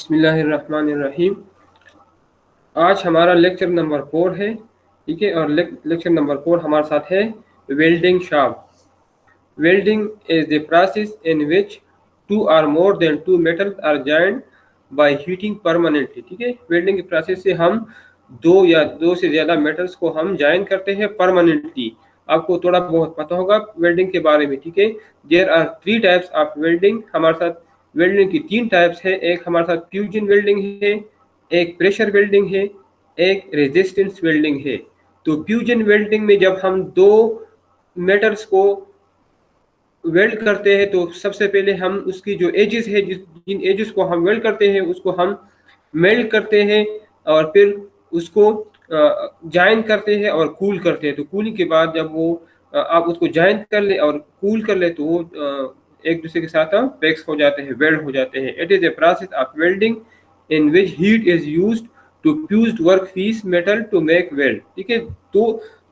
बिस्मिल्लाहिर्रहमानिर्रहीम। आज हमारा लेक्चर नंबर 4 है, ठीक है। और लेक्चर नंबर 4 हमारे साथ है welding shop. Welding is the process in which two or more than two metals are joined by heating permanently, ठीक है। वेल्डिंग के प्रोसेस से हम दो या दो से ज़्यादा मेटल्स को हम जॉइन करते हैं परमानेंटली। आपको थोड़ा बहुत पता होगा वेल्डिंग के बारे में, ठीक है। There are 3 types of welding. हमारे साथ वेल्डिंग की 3 टाइप्स है। एक हमारे साथ फ्यूजन वेल्डिंग है, एक प्रेशर वेल्डिंग है, एक रेजिस्टेंस वेल्डिंग है। तो फ्यूजन वेल्डिंग में जब हम दो मेटल्स को वेल्ड करते हैं तो सबसे पहले हम उसकी जो एजेस है, जिन एजेस को हम वेल्ड करते हैं उसको हम मेल्ट करते हैं और फिर उसको जॉइन करते हैं और कूल करते हैं। तो कूलिंग के बाद जब वो आप उसको जॉइन कर ले और कूल कर ले तो वो एक दूसरे के साथ पैक्स हो जाते हैं, वेल्ड हो जाते हैं। It is a process of welding in which heat is used to fused work piece metal to make weld, ठीक है। तो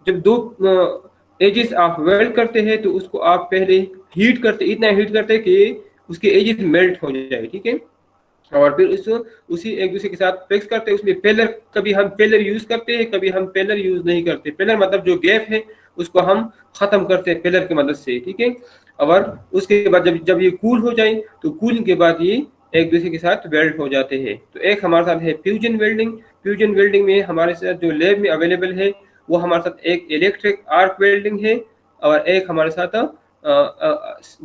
जब दो एजेस आप वेल्ड करते हैं तो उसको आप पहले हीट करते, इतना हीट करते कि उसके एजेस मेल्ट हो जाए, ठीक है। और फिर उसी एक दूसरे के साथ फिक्स करते हैं। उसमें पेलर, कभी हम पेलर यूज करते हैं, कभी हम पेलर यूज नहीं करते। पेलर मतलब जो गैप है उसको हम खत्म करते हैं पेलर की मदद से, ठीक है। और उसके बाद जब जब ये कूल हो जाए तो कूलिंग के बाद ये एक दूसरे के साथ वेल्ड हो जाते हैं। तो एक हमारे साथ है फ्यूजन वेल्डिंग। फ्यूजन वेल्डिंग में हमारे साथ जो लैब में अवेलेबल है वो हमारे साथ एक इलेक्ट्रिक आर्क वेल्डिंग है और एक हमारे साथ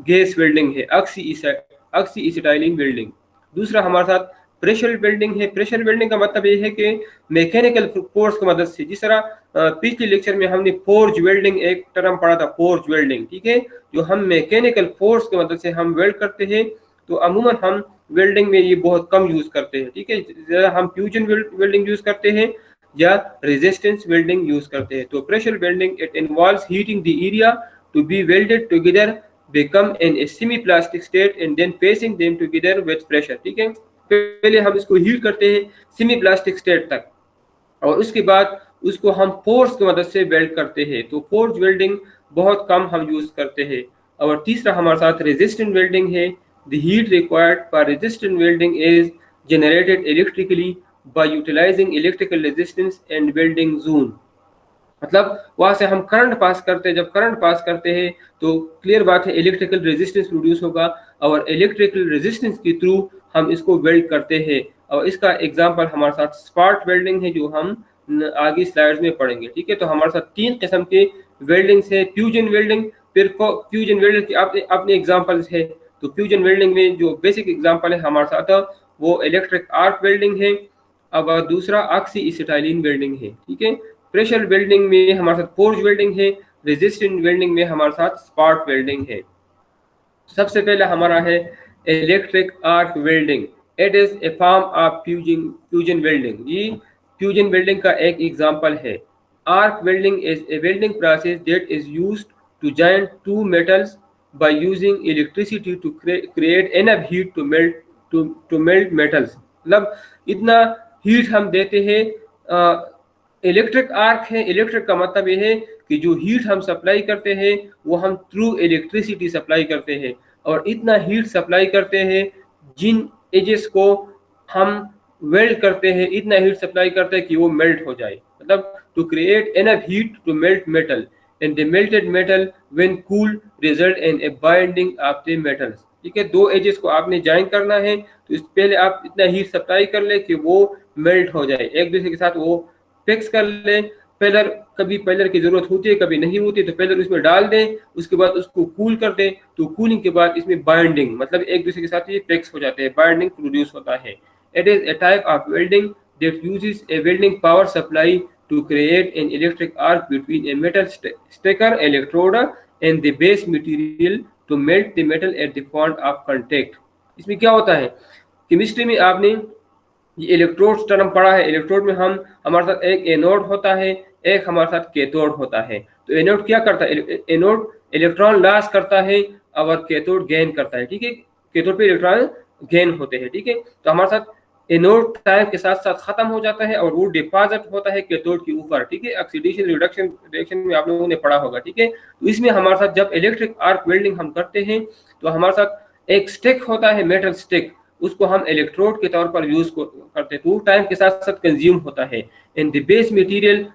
गैस वेल्डिंग है, ऑक्सी एसिटाइलिन वेल्डिंग। दूसरा हमारे साथ प्रेशर वेल्डिंग है। प्रेशर वेल्डिंग का मतलब ये है कि मैकेनिकल फोर्स की मदद से, जिस तरह पिछले लेक्चर में हमने फोर्ज वेल्डिंग एक टर्म पढ़ा था, फोर्ज वेल्डिंग, ठीक है। जो हम मैकेनिकल फोर्स की मदद से हम वेल्ड करते हैं तो अमूमन हम वेल्डिंग में ये बहुत कम यूज करते हैं, ठीक है। ज़्यादा हम फ्यूजन वेल्डिंग यूज करते हैं या रेजिस्टेंस वेल्डिंग यूज करते हैं। तो pressure welding it involves heating the area to be welded together become in a semi-plastic state and then placing them together with pressure, ठीक है। पहले हम इसको हीट करते हैं सेमी प्लास्टिक स्टेट तक और उसके बाद उसको हम फोर्स की मदद से वेल्ड करते हैं। तो फोर्स वेल्डिंग बहुत कम हम यूज करते हैं। और तीसरा हमारे साथ रेजिस्टेंट वेल्डिंग है। The heat required for resistant welding is generated electrically by utilising electrical resistance and welding zone. मतलब वहां से हम करंट पास करते हैं। जब करंट पास करते हैं तो क्लियर बात है इलेक्ट्रिकल रेजिस्टेंस प्रोड्यूस होगा और इलेक्ट्रिकल रेजिस्टेंस के थ्रू हम इसको वेल्ड करते हैं। और इसका एग्जांपल हमारे साथ स्पार्क वेल्डिंग है जो हम आगे स्लाइड्स में पढ़ेंगे, ठीक है। तो हमारे साथ 3 किस्म के वेल्डिंग्स है। फ्यूजन वेल्डिंग, फिर फ्यूजन वेल्डिंग की अपने एग्जाम्पल्स है। तो फ्यूजन वेल्डिंग में जो बेसिक एग्जाम्पल है हमारे साथ वो इलेक्ट्रिक आर्क वेल्डिंग है। अब दूसरा ऑक्सी एसिटाइलिन वेल्डिंग है, ठीक है। प्रेशर वेल्डिंग में हमारे साथ फोर्ज वेल्डिंग है। रेजिस्टेंट वेल्डिंग में हमारे साथ स्पार्क वेल्डिंग है। सबसे पहला हमारा है electric arc welding. It is a form of fusion welding. ये फ्यूजन वेल्डिंग का एक एग्जांपल है। Arc welding is a welding process that is used to join two metals by using electricity to create enough heat to melt metals. मतलब इतना heat हम देते हैं। Electric arc है। इलेक्ट्रिक का मतलब ये है कि जो हीट हम सप्लाई करते हैं वो हम थ्रू इलेक्ट्रिसिटी सप्लाई करते हैं और इतना हीट सप्लाई करते हैं जिन एजेस को हम वेल्ड करते हैं, इतना हीट सप्लाई करते हैं कि वो मेल्ट हो जाए। मतलब to create enough heat to melt metal and the melted metal when cool result in a binding of the metals, ठीक है। 2 एजेस को आपने ज्वाइन करना है तो इस पहले आप इतना हीट सप्लाई कर ले कि वो मेल्ट हो जाए, एक दूसरे के साथ वो फिक्स कर लें। पेलर, कभी पेलर की जरूरत होती है कभी नहीं होती तो पेलर उसमें डाल दें, उसके बाद उसको कूल कर दें। तो कूलिंग के बाद इसमें बाइंडिंग, मतलब एक दूसरे के साथ ये फिक्स हो जाते हैं, बाइंडिंग प्रोड्यूस होता है। It is a type of welding that uses a welding power supply to create an electric arc between a metal stacker electrode and the base material to melt the metal at the point of contact. इसमें क्या होता है, chemistry में आपने ये electrode term पढ़ा है। Electrode में हमारे साथ एक एनोड होता है, एक हमारे साथ कैथोड होता है। तो एनोड क्या करता है, एनोड इलेक्ट्रॉन लॉस करता है और कैथोड गेन करता है, ठीक है। कैथोड पे इलेक्ट्रॉन गेन होते हैं, ठीक है। तो हमारे साथ एनोड टाइम के साथ साथ खत्म हो जाता है और वो डिपॉजिट होता है कैथोड के ऊपर, ठीक है। ऑक्सीडेशन रिडक्शन रिएक्शन में आप लोगों ने पढ़ा होगा, ठीक है। तो इसमें हमारे साथ जब इलेक्ट्रिक आर्क वेल्डिंग हम करते हैं तो हमारे साथ एक स्टिक होता है, मेटल स्टिक, उसको हम इलेक्ट्रोड के तौर पर यूज करते हैं, तो टाइम के साथ साथ कंज्यूम होता है। इन द बेस मटेरियल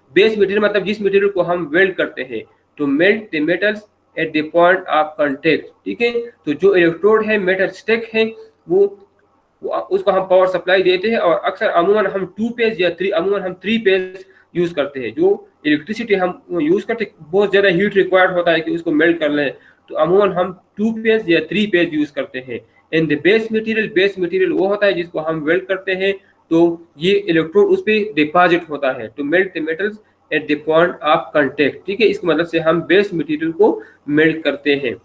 मतलब जिस मटेरियल को हम वेल्ड करते हैं, to melt the metals at the point of contact, ठीक है। तो जो इलेक्ट्रोड है, मेटल स्टेक है, वो उसको हम पावर सप्लाई देते हैं, और अक्सर अमूमन हम 2 फेज या अमूमन हम 3 फेज यूज करते हैं। जो इलेक्ट्रिसिटी हम यूज करते हैं, बहुत ज्यादा हीट रिक्वायर्ड होता है कि उसको मेल्ट कर लें, तो अमूमन हम 2 फेज या 3 फेज यूज करते हैं। इन द बेस मटेरियल वो होता है जिसको हम वेल्ड करते हैं, तो ये इलेक्ट्रोड उस पर डिपॉजिट होता है to melt the metals at the point of contact, ठीक है। इसकी मदद से हम बेस मटेरियल को मेल्ट करते हैं।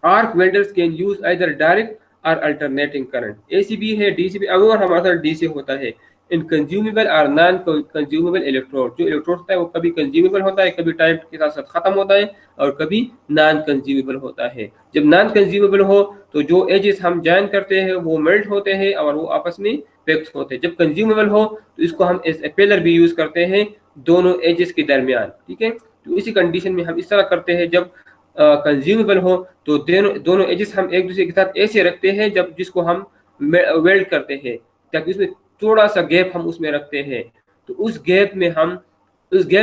Arc welders can use either direct और अल्टरनेटिंग करंट। एसीबी है, डीसीबी, अगर हमारे साथ डीसी होता है। इन कंज्यूमेबल और नॉन कंज्यूमेबल इलेक्ट्रोड, जो इलेक्ट्रोड होता है वो कभी कंज्यूमेबल होता है, कभी टाइम के साथ साथ खत्म होता है, और कभी नॉन कंज्यूमेबल होता है। जब नॉन कंज्यूमेबल हो तो जो एजेस हम जॉइन करते हैं वो मेल्ट होते हैं और वो आपस में फिक्स होते हैं। जब कंज्यूमेबल हो तो इसको हम एज ए पिलर भी यूज करते हैं दोनों एजेस के दरमियान, ठीक है। तो इसी कंडीशन में हम इस तरह करते हैं, जब कंज्यूमेबल हो तो दोनों एजेस हम एक दूसरे के साथ ऐसे रखते हैं जब जिसको हम वेल्ड करते हैं, ताकि उसमें थोड़ा सा गैप हम उसमें रखते हैं। तो उस गैप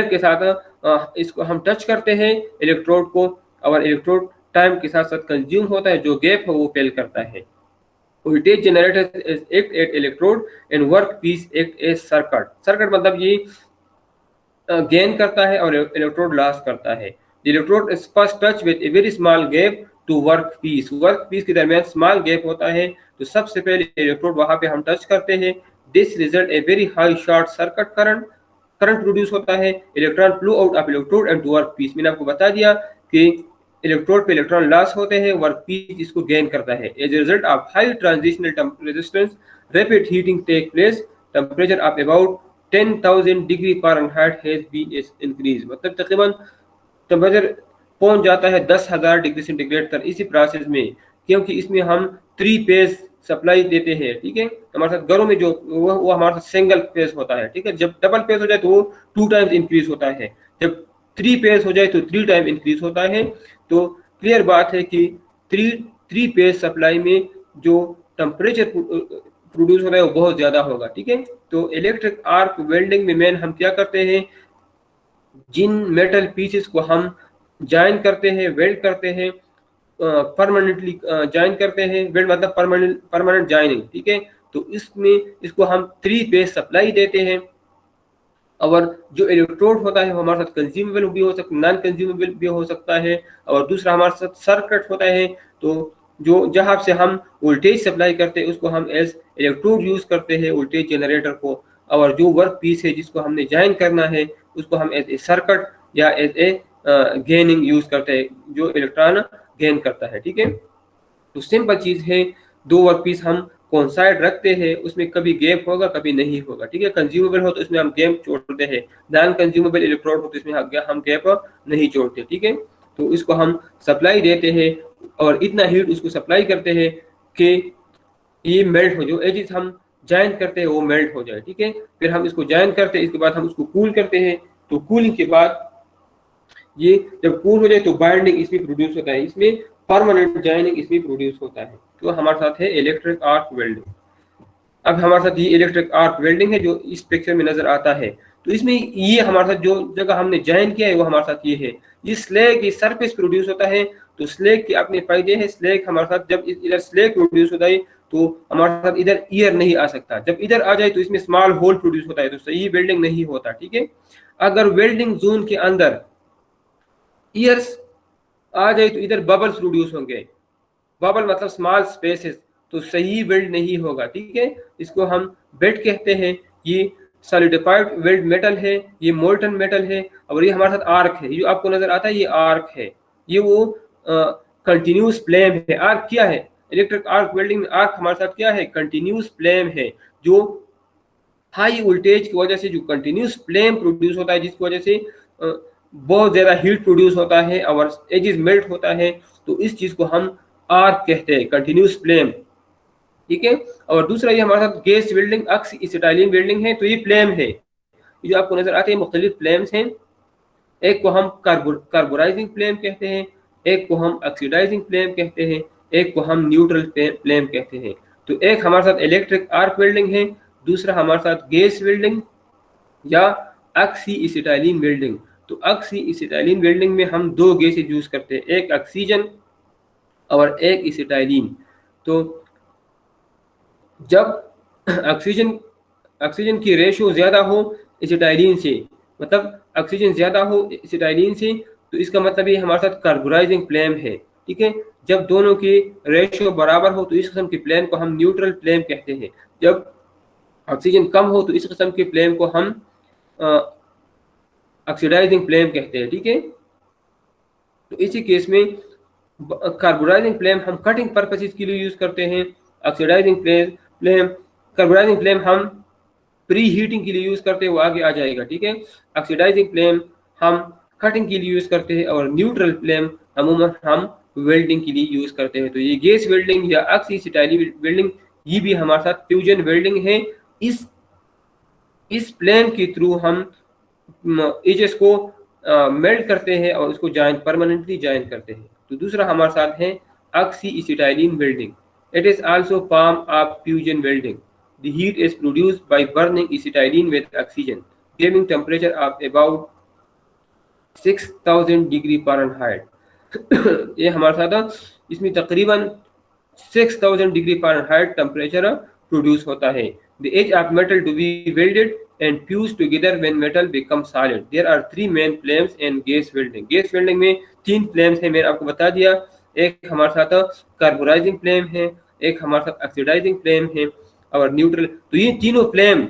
के साथ इसको हम टच करते हैं इलेक्ट्रोड को, और इलेक्ट्रोड टाइम के साथ साथ कंज्यूम होता है, जो गैप है वो फिल करता है। Voltage generator act at electrode and work piece act as circuit मतलब ये गेन करता है और इलेक्ट्रोड लॉस करता है। Electrode is first touch with a very small gap to work piece के दरमियान स्मॉल गैप होता है, तो सबसे पहले इलेक्ट्रोड वहां पे हम टच करते हैं। This result a very high short circuit current produce होता है। Electron flow out of electrode and to work piece. मैंने आपको बता दिया कि इलेक्ट्रोड पे इलेक्ट्रॉन लॉस होते हैं, वर्क पीस इसको गेन करता है। As a result of high transitional resistance rapid heating take place, temperature of about 10,000 degree Fahrenheit has been increase, मतलब तकरीबन टेम्परेचर पहुंच जाता है 10,000 डिग्री सेंटीग्रेड तक इसी प्रोसेस में, क्योंकि इसमें हम 3 फेज सप्लाई देते हैं, ठीक है। हमारे साथ घरों में जो वो हमारे साथ सिंगल फेज होता है, ठीक है। जब डबल फेज हो जाए तो वो 2 टाइम्स इंक्रीज होता है, जब 3 फेज हो जाए तो 3 टाइम इंक्रीज होता है। तो क्लियर बात है कि थ्री फेज सप्लाई में जो टेम्परेचर प्रोड्यूस होता है वो बहुत ज्यादा होगा, ठीक है। तो इलेक्ट्रिक आर्क वेल्डिंग में मेन हम क्या करते हैं, जिन मेटल पीसेस को हम जॉइन करते हैं, वेल्ड करते हैं, परमानेंटली जॉइन करते हैं, वेल्ड मतलब परमानेंट जॉइनिंग, ठीक है। तो इसमें इसको हम 3 फेज सप्लाई देते हैं, और जो इलेक्ट्रोड होता है वो हमारे साथ कंज्यूमेबल भी हो सकता है, नॉन कंज्यूमेबल भी हो सकता है, और दूसरा हमारे साथ सर्किट होता है। तो जो जहाँ से हम वोल्टेज सप्लाई करते हैं उसको हम एज इलेक्ट्रोड यूज करते हैं, वोल्टेज जनरेटर को, और जो वर्क पीस है जिसको हमने जॉइन करना है उसको हम एज ए सर्किट या एज ए गेनिंग यूज करते हैं, जो इलेक्ट्रॉन गेन करता है, ठीक है। तो सिंपल चीज है, 2 वर्क पीस हम कोइंसाइड रखते हैं, उसमें कभी गैप होगा कभी नहीं होगा, ठीक है। कंज्यूमेबल हो तो इसमें हम गैप छोड़ते हैं, नॉन कंज्यूमेबल इलेक्ट्रोड हो तो इसमें हम गैप नहीं छोड़ते, ठीक है। तो इसको हम सप्लाई देते हैं और इतना हीट उसको सप्लाई करते हैं कि ये मेल्ट हो, जो एजेस हम जॉइन करते हैं वो मेल्ट हो जाए, ठीक है। फिर हम इसको जॉइन करते हैं, इसके बाद हम उसको कूल करते हैं। तो कूलिंग के बाद ये जब कूल हो जाए तो बाइंडिंग इसमें प्रोड्यूस होता है, इसमें परमानेंट जॉइनिंग इसमें प्रोड्यूस होता है। तो हमारे साथ है इलेक्ट्रिक आर्क वेल्डिंग। अब हमारे साथ ये इलेक्ट्रिक आर्क वेल्डिंग है जो इस पिक्चर में नजर आता है। तो इसमें ये हमारे साथ जो जगह हमने जॉइन किया है वो हमारे साथ ये है, ये स्लैग ये सरफेस प्रोड्यूस होता है। तो स्लैग के अपने फायदे हैं, स्लैग हमारे साथ जब इधर स्लैग प्रोड्यूस होता है तो हमारे साथ इधर ईयर नहीं आ सकता, जब इधर आ जाए तो इसमें स्मॉल होल प्रोड्यूस होता है, तो सही वेल्डिंग नहीं होता, ठीक है। अगर वेल्डिंग जोन के अंदर ईयर्स आ जाए तो इधर बबल्स प्रोड्यूस होंगे, बबल मतलब स्मॉल स्पेसेस, तो सही वेल्ड नहीं होगा, ठीक है। इसको हम बेड कहते हैं। ये सॉलिडिफाइड वेल्ड मेटल है, ये मोल्टन मेटल है, और ये हमारे साथ आर्क है, ये जो आपको नजर आता है ये आर्क है, ये वो कंटिन्यूस फ्लेम है। आर्क क्या है, इलेक्ट्रिक आर्क वेल्डिंग में आर्क हमारे साथ क्या है, कंटिन्यूस फ्लेम है, जो हाई वोल्टेज की वजह से जो कंटिन्यूस फ्लेम प्रोड्यूस होता है, जिसकी वजह से बहुत ज्यादा हीट प्रोड्यूस होता है और एजेस मेल्ट होता है, तो इस चीज को हम आर्क कहते हैं, कंटिन्यूस फ्लेम, ठीक है। और दूसरा ये हमारे साथ गैस वेल्डिंग, अक्स एसिटाइलिन वेल्डिंग है, तो ये फ्लेम है, ये जो आपको नजर आते हैं मुख्तलिफ फ्लेम्स हैं। एक को हम कार्बोराइजिंग फ्लेम कहते हैं, एक को हम ऑक्सीडाइजिंग फ्लेम कहते हैं, एक को हम न्यूट्रल फ्लेम कहते हैं। तो एक हमारे साथ इलेक्ट्रिक आर्क वेल्डिंग है, दूसरा हमारे साथ गैस वेल्डिंग या ऑक्सी एसिटाइलिन वेल्डिंग। तो ऑक्सी एसिटाइलिन वेल्डिंग में हम दो गैसेज यूज करते हैं, एक ऑक्सीजन और एक एसिटाइलिन। तो जब ऑक्सीजन ऑक्सीजन की रेशियो ज़्यादा हो एसिटाइलिन से, मतलब ऑक्सीजन ज़्यादा हो एसिटाइलिन से, तो इसका मतलब ये हमारे साथ कार्बोनाइजिंग फ्लेम है, ठीक है। जब दोनों की रेशियो बराबर हो तो इस किस्म की फ्लेम को हम न्यूट्रल फ्लेम कहते हैं। जब ऑक्सीजन कम हो तो इस किस्म की फ्लेम को हम ऑक्सीडाइजिंग फ्लेम कहते हैं, ठीक है। तो इसी केस में कार्बोनाइजिंग फ्लेम हम कटिंग पर्पसेस के लिए यूज करते हैं, ऑक्सीडाइजिंग फ्लेम कार्बोनाइजिंग फ्लेम हम प्री हीटिंग के लिए यूज करते हैं, वो आगे आ जाएगा, ठीक है। ऑक्सीडाइजिंग फ्लेम हम कटिंग के लिए यूज करते हैं और न्यूट्रल फ्लेम अमूमन हम वेल्डिंग के लिए यूज करते हैं। तो ये गैस वेल्डिंग या ऑक्सीडाइजिंग वेल्डिंग ये भी हमारे साथ फ्यूजन वेल्डिंग है। इस फ्लेम के थ्रू हम एजेस को मेल्ट करते हैं और उसको जॉइन परमानेंटली जॉइन करते हैं। तो दूसरा हमारे साथ है oxy acetylene welding. It is also form of fusion welding. The heat is produced by burning acetylene with oxygen giving temperature of about 6000 degree Fahrenheit. ये हमारे साथ इसमें तकरीबन 6000 डिग्री फ़ारेनहाइट टेम्परेचर प्रोड्यूस होता है। The edge of metal to be welded and fused together when metal becomes solid. There are three main flames in gas welding. gas welding में तीन flames हैं, मैंने आपको बता दिया। एक हमारे साथ कार्बोनाइजिंग फ्लेम है, एक हमारे साथ ऑक्सीडाइजिंग फ्लेम है और न्यूट्रल। तो ये तीनों फ्लेम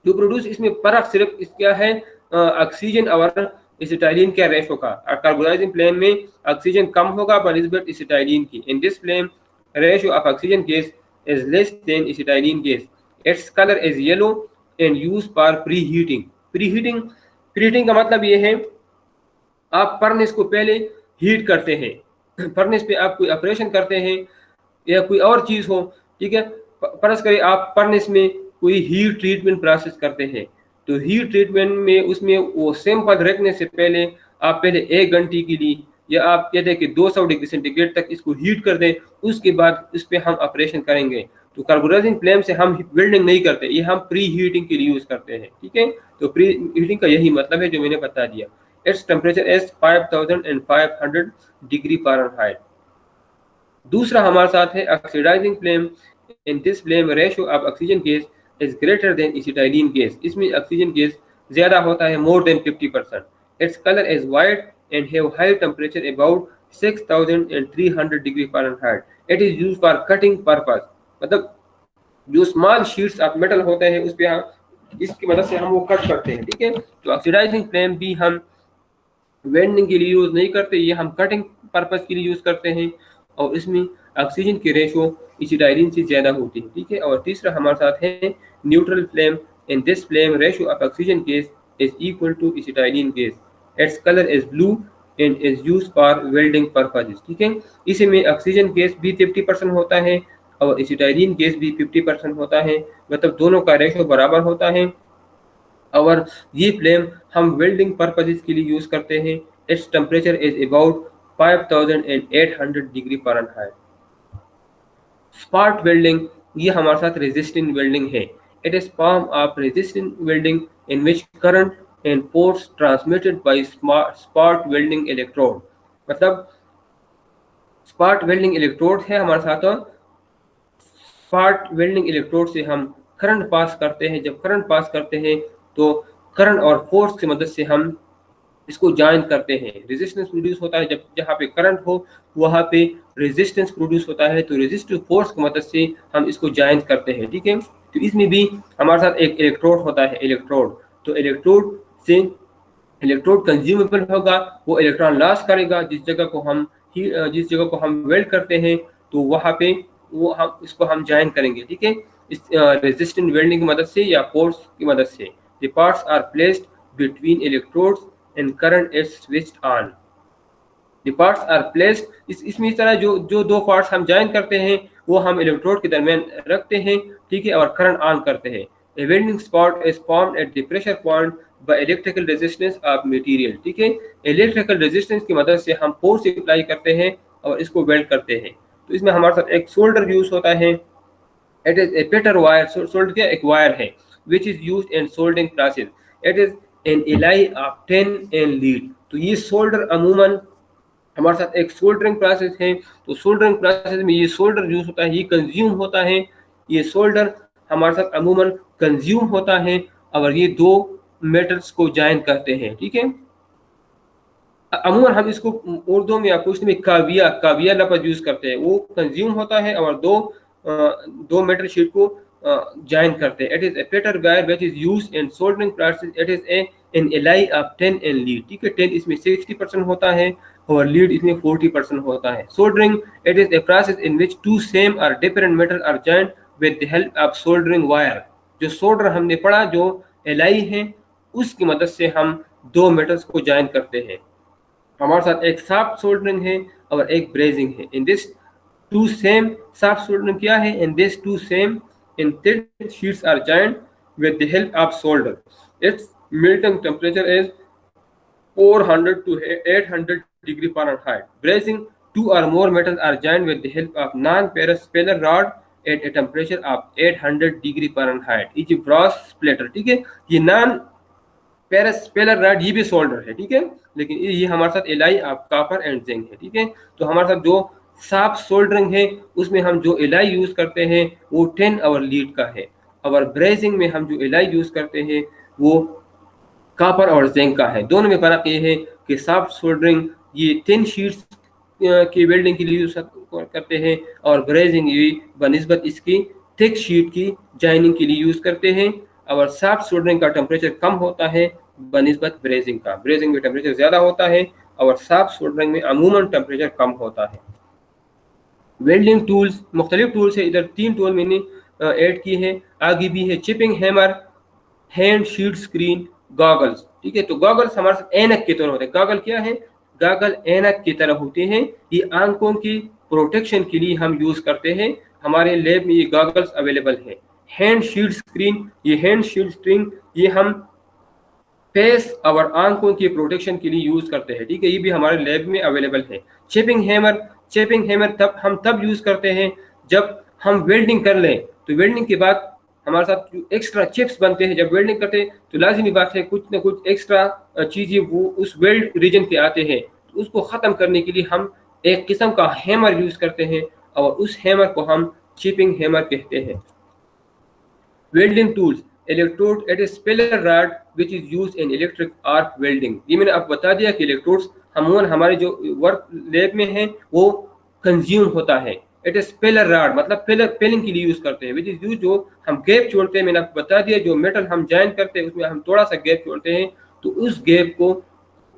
जो प्रोड्यूस, इसमें फर्क सिर्फ इस क्या है, ऑक्सीजन और एसिटाइलिन के रेशो का। कार्बोनाइजिंग फ्लेम में ऑक्सीजन कम होगा बनिस्बत एसिटाइलिन की। इन this flame ratio of oxygen gas is less than acetylene gas. Its color is yellow and used for preheating. Preheating का मतलब ये है आप फर्नेस को पहले हीट करते हैं, फर्नेस पे आप कोई ऑपरेशन करते हैं या कोई और चीज हो, ठीक है। फर्ज करें आप फर्नेस में कोई हीट ट्रीटमेंट प्रोसेस करते हैं, तो हीट ट्रीटमेंट में उसमें वो सैंपल रखने से पहले आप पहले 1 घंटे के लिए या आप कहते हैं कि 200 डिग्री सेंटीग्रेड तक इसको हीट कर दें, उसके बाद इस पर हम ऑपरेशन करेंगे। तो कार्बोनाइजिंग फ्लेम से हम वेल्डिंग नहीं करते, ये हम प्री हीटिंग के लिए यूज करते हैं, ठीक है। तो प्री हीटिंग का यही मतलब है जो मैंने बता दिया। Its temperature is 5500 degree Fahrenheit. दूसरा हमारे साथ है oxidising flame. In this flame ratio of oxygen gas is greater than acetylene gas. इसमें ऑक्सीजन गैस ज्यादा होता है, more than 50%। Its colour is white and have high temperature about 6300 degree Fahrenheit. It is used for cutting purpose. मतलब जो small sheets of metal होते हैं उस पे हम इसकी मदद से हम वो कट करते हैं, ठीक है। तो ऑक्सीडाइजिंग फ्लेम भी हम वेल्डिंग के लिए यूज नहीं करते, ये हम कटिंग पर्पस के लिए यूज करते हैं और इसमें ऑक्सीजन की रेशो एसिटाइलिन से ज्यादा होती है, ठीक है। और तीसरा हमारे साथ है neutral flame. In this flame ratio of oxygen gas is equal to acetylene gas. Its colour is blue and is use for welding purposes, ठीक है। इसमें ऑक्सीजन गैस भी 50% होता है और एसिटाइलिन गैस भी 50% होता है, मतलब दोनों का रेशो बराबर होता है और ये फ्लेम हम वेल्डिंग पर्पसेस के लिए यूज करते हैं। It's temperature is about 5800 degree Fahrenheit. Spot welding ये हमारे साथ रेजिस्टेंट वेल्डिंग है। It is form of resistant welding in which current and force transmitted by spot welding electrode। मतलब स्पॉट वेल्डिंग इलेक्ट्रोड है हमारे साथ। स्पॉट वेल्डिंग इलेक्ट्रोड से हम करंट पास करते हैं। जब करंट पास करते हैं तो करंट और फोर्स की मदद से हम इसको जॉइन करते हैं। रेजिस्टेंस प्रोड्यूस होता है, जब जहाँ पे करंट हो वहाँ पे रेजिस्टेंस प्रोड्यूस होता है, तो रेजिस्टिव फोर्स की मदद से हम इसको जॉइन करते हैं, ठीक है। तो इसमें भी हमारे साथ एक इलेक्ट्रोड होता है, इलेक्ट्रोड। तो इलेक्ट्रोड से इलेक्ट्रोड कंज्यूमेबल होगा, वो इलेक्ट्रॉन लॉस करेगा जिस जगह को हम वेल्ड करते हैं, तो वहाँ पे वो हम इसको हम जॉइन करेंगे, ठीक है, इस रेजिस्टेंट वेल्डिंग की मदद से या फोर्स की मदद से। The parts are placed between electrodes and current is switched on. The parts are placed, इसमें इस तरह जो दो पार्ट्स हम जॉइन करते हैं वो हम इलेक्ट्रोड के दरमियान रखते हैं, ठीक है, और करंट ऑन करते हैं। A welding spot is formed at the pressure point by electrical resistance of material, ठीक है। इलेक्ट्रिकल रेजिस्टेंस की मदद से हम फोर्स अप्लाई करते हैं और इसको वेल्ड करते हैं। तो इसमें हमारे साथ एक सोल्डर यूज होता है, It is a better wire, solder क्या एक वायर है, which is used in soldering process. It is an alloy of tin and lead. तो ये सोल्डर अमूमन हमारे साथ एक सोल्डरिंग प्रोसेस है, तो सोल्डरिंग प्रोसेस में ये सोल्डर यूज होता है, ये कंज्यूम होता है, ये सोल्डर हमारे साथ अमूमन कंज्यूम होता है और ये दो मेटल्स को जॉइन करते हैं, ठीक है। अमूमन हम इसको उर्दू में या कुछ में काविया काविया लफ्ज यूज करते हैं, वो कंज्यूम होता है और दो मेटल शीट को जॉइन करते हैं। It is a better wire which is used in soldering process. It is a an alloy of tin and lead, ठीक है। टिन इसमें 60% होता है और लीड इसमें 40% होता है। Soldering, it is a process in which two same और different metal are joined with the help of soldering wire. जो सोल्डर हमने पढ़ा, जो एलाई है, उसकी मदद से हम दो मेटल्स को जॉइन करते हैं। हमारे साथ एक सॉफ्ट सोल्डरिंग है और एक ब्रेजिंग है। In this two same soft soldering क्या है, in this two same in thin sheets are joined with the help of solder. Its melting temperature is 400 to 800 degree Fahrenheit. Brazing, two or more metals are joined with the help of non-porous speller rod at a temperature of 800 degree Fahrenheit. ये Bros splitter, ठीक है। ये non पेरस speller rod ये भी solder है, ठीक है, लेकिन ये हमारे साथ ally of copper and zinc है, ठीक है। तो हमारे साथ जो सॉफ्ट सोल्डरिंग है उसमें हम जो एलाई यूज करते हैं वो टिन और लीड का है, और ब्रेजिंग में हम जो एलाई यूज करते हैं वो कॉपर और जिंक का है। दोनों में फर्क ये है कि सॉफ्ट सोल्डरिंग ये थिन शीट्स की वेल्डिंग के लिए यूज करते हैं और ब्रेजिंग ये बनिस्बत इसकी थिक शीट की जॉइनिंग के लिए यूज करते हैं। और सॉफ्ट सोल्डरिंग का टेम्परेचर कम होता है बनिस्बत ब्रेजिंग का। ब्रेजिंग में टेम्परेचर ज़्यादा होता है और सॉफ्ट सोल्डरिंग में अमूमन टेम्परेचर कम होता है। वेल्डिंग टूल्स, मुख्तलिफ टूल्स है, इधर 3 टूल मैंने ऐड की है। आगे भी है chipping hammer, hand sheet screen, goggles, ठीक है। तो गॉगल्स हमारे साथ ऐनक की तरह होते हैं। गॉगल क्या है, गॉगल ऐनक की तरह होते हैं, ये आंखों की प्रोटेक्शन के लिए हम यूज करते हैं। हमारे लैब में ये गॉगल्स अवेलेबल है। हैंड शीट स्क्रीन, ये हैंड शीट स्क्रीन ये हम फेस और आंखों की प्रोटेक्शन के लिए यूज करते हैं, ठीक है, ये भी हमारे लैब में अवेलेबल है। चिपिंग हैमर, चिपिंग हैमर तब यूज करते हैं जब हम वेल्डिंग कर लें, तो वेल्डिंग के बाद हमारे साथ एक्स्ट्रा चिप्स बनते हैं। जब वेल्डिंग करते हैं तो लाजिमी बात है कुछ ना कुछ एक्स्ट्रा चीजें वो उस वेल्ड रीजन पे आते हैं, तो उसको खत्म करने के लिए हम एक किस्म का हैमर यूज करते हैं और उस हैमर को हम चिपिंग हैमर कहते हैं। Welding tools, electrode, it is speller rod which is used in electric arc welding. ये मैंने आपको बता दिया कि इलेक्ट्रोड्स अमूमन हमारे जो वर्क लैब में है वो कंज्यूम होता है। इट इज स्पेलर रॉड मतलब पेलिंग के लिए यूज करते हैं, विच इज यूज जो हम गैप छोड़ते हैं। मैंने आपको बता दिया जो मेटल हम जॉइन करते हैं उसमें हम थोड़ा सा गैप छोड़ते हैं, तो उस गैप को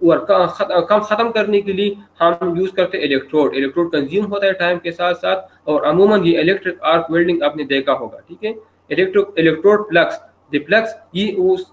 खत्म करने के लिए हम यूज करते हैं इलेक्ट्रोड। इलेक्ट्रोड कंज्यूम होता है टाइम के साथ साथ और अमूमन ये इलेक्ट्रिक आर्क वेल्डिंग आपने देखा होगा, ठीक है। इलेक्ट्रोड प्लग्स, द प्लग्स ये उस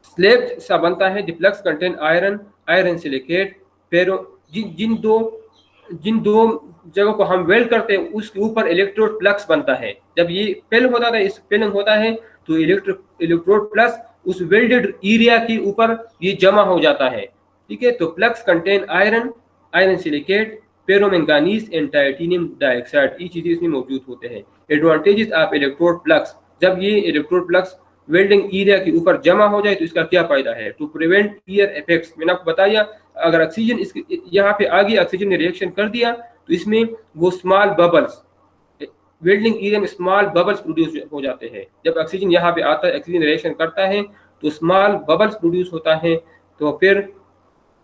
स्लेब सा बनता है। The plugs contain iron silicate ferro. जिन दो जगहों को हम वेल्ड करते हैं उसके ऊपर इलेक्ट्रोड प्लग्स बनता है। जब ये पेल होता है, इस पेलिंग होता है तो इलेक्ट्रोड प्लग्स उस वेल्डेड एरिया के ऊपर ये जमा हो जाता है, ठीक है। तो plugs contain iron silicate, ferromanganese and titanium dioxide, ये चीजें इसमें मौजूद होते हैं। एडवांटेजेस ऑफ इलेक्ट्रोड प्लग्स, जब ये इलेक्ट्रोड प्लग्स वेल्डिंग एरिया के ऊपर जमा हो जाए तो इसका क्या फायदा है, टू प्रिवेंट ईयर इफेक्ट्स। मैंने आपको बताया अगर ऑक्सीजन इस यहाँ पे आगे ऑक्सीजन ने रिएक्शन कर दिया तो इसमें वो स्मॉल बबल्स, वेल्डिंग एरिया में स्मॉल बबल्स प्रोड्यूस हो जाते हैं। जब ऑक्सीजन यहाँ पे आता है, ऑक्सीजन रिएक्शन करता है तो स्मॉल बबल्स प्रोड्यूस होता है, तो फिर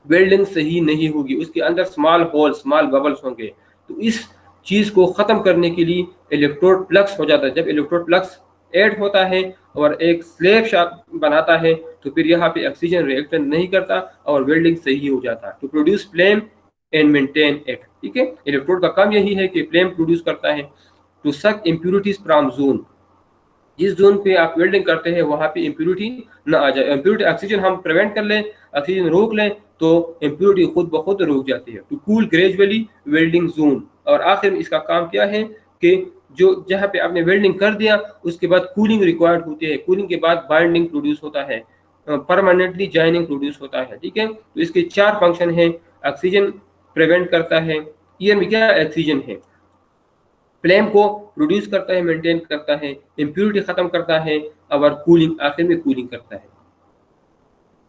वेल्डिंग सही नहीं होगी, उसके अंदर स्मॉल होल स्मॉल बबल्स होंगे। तो इस चीज को खत्म करने के लिए इलेक्ट्रोड प्लग्स हो जाता है। जब इलेक्ट्रोड प्लग्स ऐड होता है और एक स्लेब शाफ्ट बनाता है तो फिर यहाँ पे ऑक्सीजन रिएक्शन नहीं करता और वेल्डिंग सही हो जाता है। To produce flame and maintain it, ठीक है। इलेक्ट्रोड का काम यही है कि फ्लेम प्रोड्यूस करता है। To suck impurities from zone, जिस जोन पे आप वेल्डिंग करते हैं वहां पे इम्प्यूरिटी ना आ जाए। इम्प्यूरिटी ऑक्सीजन हम प्रिवेंट कर लें, ऑक्सीजन रोक लें तो इम्प्यूरिटी खुद ब खुद रुक जाती है। To cool gradually welding zone, और आखिर में इसका काम क्या है कि जो जहाँ पे आपने वेल्डिंग कर दिया उसके बाद कूलिंग रिक्वायर्ड होती है। कूलिंग के बाद बाइंडिंग प्रोड्यूस होता है, परमानेंटली जॉइनिंग प्रोड्यूस होता है, ठीक है। तो इसके 4 फंक्शन है। ऑक्सीजन प्रिवेंट करता है, ईयर में क्या ऑक्सीजन है, फ्लेम को प्रोड्यूस करता है, मेंटेन करता है, इम्प्योरिटी खत्म करता है और कूलिंग, आखिर में कूलिंग करता है।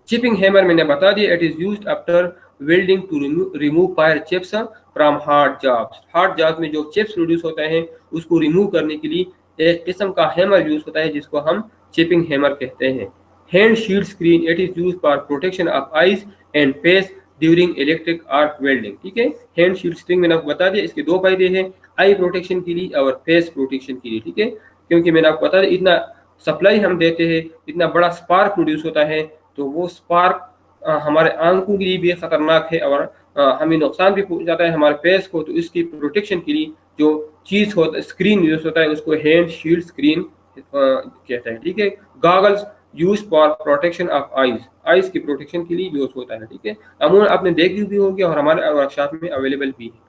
चिपिंग हैमर मैंने बता दिया, it is used after welding to remove fire chips from hard jobs. Hard job में जो चिप्स प्रोड्यूस होते हैं उसको रिमूव करने के लिए एक किस्म का हैमर यूज होता है जिसको हम चिपिंग हैमर कहते हैं। Hand shield screen, it is used for protection of eyes and face during electric arc welding. ठीक है, हैंड शील्ड स्क्रीन मैंने आपको बता दिया, इसके दो फायदे हैं, आई प्रोटेक्शन के लिए और फेस प्रोटेक्शन के लिए। ठीक है, क्योंकि मैंने आपको बता दिया इतना सप्लाई हम देते हैं, इतना बड़ा स्पार्क प्रोड्यूस होता है, तो वो स्पार्क हमारे आंखों के लिए भी खतरनाक है और हमें नुकसान भी पहुंचाता है हमारे फेस को। तो इसकी प्रोटेक्शन के लिए जो चीज होता स्क्रीन यूज होता है उसको हैंड शील्ड स्क्रीन कहते हैं। ठीक है, goggles use for protection of eyes, eyes की प्रोटेक्शन के लिए यूज होता है। ठीक है, अमूमन आपने देखी भी होगी और हमारे वर्कशॉप में अवेलेबल भी है।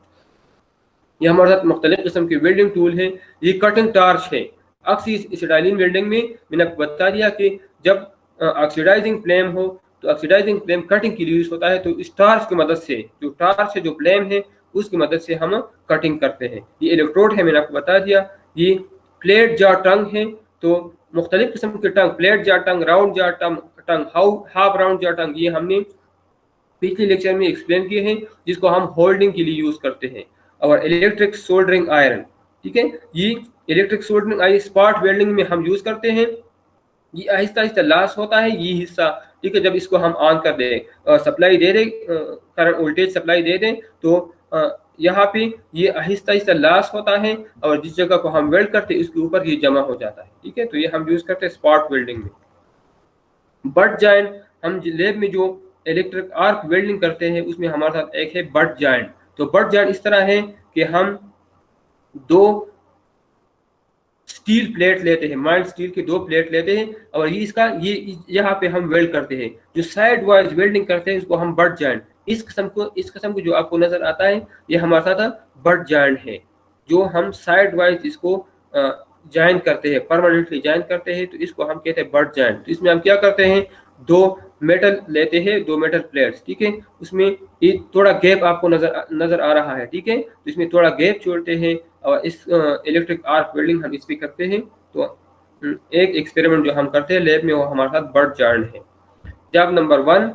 ये हमारे साथ मुख्तलिफ किस्म के वेल्डिंग टूल है। ये कटिंग टार्च है। ऑक्सीडाइलिंग वेल्डिंग में मैंने आपको बता दिया कि जब ऑक्सीडाइजिंग फ्लेम हो तो ऑक्सीडाइजिंग फ्लेम कटिंग के लिए यूज होता है, तो इस टार्च की मदद से, जो टार्च है जो फ्लेम है उसकी मदद से हम कटिंग करते हैं। ये इलेक्ट्रोड है, मैंने आपको बता दिया। ये प्लेट जार टंग है, तो मुख्तलिफ किस्म के टंग, प्लेट जार टंग, राउंड जार टंग, हाफ राउंड जार टंग, ये हमने पिछले लेक्चर में एक्सप्लेन किए हैं, जिसको हम होल्डिंग के लिए यूज करते हैं। और इलेक्ट्रिक सोल्डरिंग आयरन, ठीक है, ये electric soldering iron spot welding में हम यूज करते हैं। ये आहिस्ता आहिस्ता लॉस होता है ये हिस्सा। ठीक है, जब इसको हम ऑन कर दें, सप्लाई दे दें, करंट वोल्टेज सप्लाई दे दें, तो यहाँ पे ये आहिस्ता आहिस्ता लॉस होता है और जिस जगह को हम वेल्ड करते हैं उसके ऊपर ये जमा हो जाता है। ठीक है, तो ये हम यूज करते हैं स्पॉट वेल्डिंग में। बट जॉइंट, हम लैब में जो इलेक्ट्रिक आर्क वेल्डिंग करते हैं उसमें हमारे साथ एक है बट जॉइंट। तो बट जॉइंट इस तरह है कि हम दो स्टील प्लेट लेते हैं, माइल्ड स्टील के दो प्लेट लेते हैं और ये इसका ये यहाँ पे हम वेल्ड करते हैं। जो साइड वाइज वेल्डिंग करते हैं इसको हम बट जॉइंट, इस किस्म को जो आपको नजर आता है ये हमारे साथ बट जॉइंट है। जो हम साइड वाइज इसको ज्वाइन करते हैं, परमानेंटली ज्वाइन करते हैं, तो इसको हम कहते हैं बट जॉइंट। तो इसमें हम क्या करते हैं, दो मेटल लेते हैं, दो मेटल प्लेट्स, ठीक है, उसमें ये थोड़ा गैप आपको नजर आ रहा है। ठीक है, तो इसमें थोड़ा गैप छोड़ते हैं और इस इलेक्ट्रिक आर्क वेल्डिंग हम इस पे करते हैं। तो एक एक्सपेरिमेंट जो हम करते हैं लैब में वो हमारे साथ बट जॉइंट है। जॉब नंबर 1,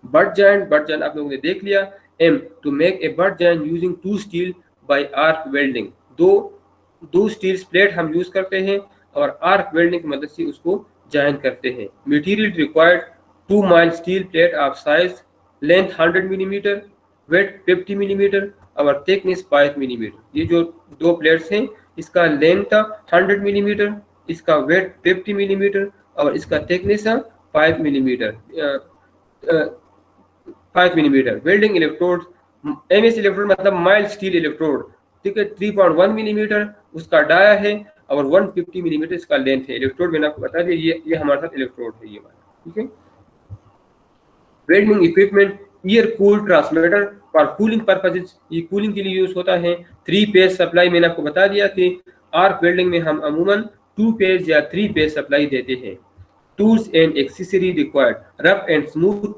बट जॉइंट आप लोगों ने देख लिया। Aim, to make a butt joint using two steel by arc welding. दो स्टील प्लेट हम यूज करते हैं और आर्क वेल्डिंग की मदद से उसको ज्वाइन करते हैं। Material required 2 mild steel plate of size, length 100 millimetre, width 50 millimetre और थिकनेस 5 मिलीमीटर। ये जो दो प्लेट्स हैं इसका लेंथ 100 मिलीमीटर, इसका वेट 50 मिलीमीटर और इसका thickness 5 millimetre. 5 millimetre. Welding electrode, MS electrode मतलब माइल्ड स्टील इलेक्ट्रोड, ठीक है, 3.1 मिलीमीटर उसका डाया है और 150 मिलीमीटर इसका लेंथ है। इलेक्ट्रोड मैंने आपको बता दिया, ये हमारे साथ इलेक्ट्रोड है ये वाला। ठीक है, welding equipment, year cool transmitter for cooling purposes, ये कूलिंग के लिए यूज होता है। 3 फेज सप्लाई, मैंने आपको बता दिया कि आर्क वेल्डिंग में हम अमूमन 2 फेज या 3 फेज सप्लाई देते हैं। Tools and accessory required, rough and smooth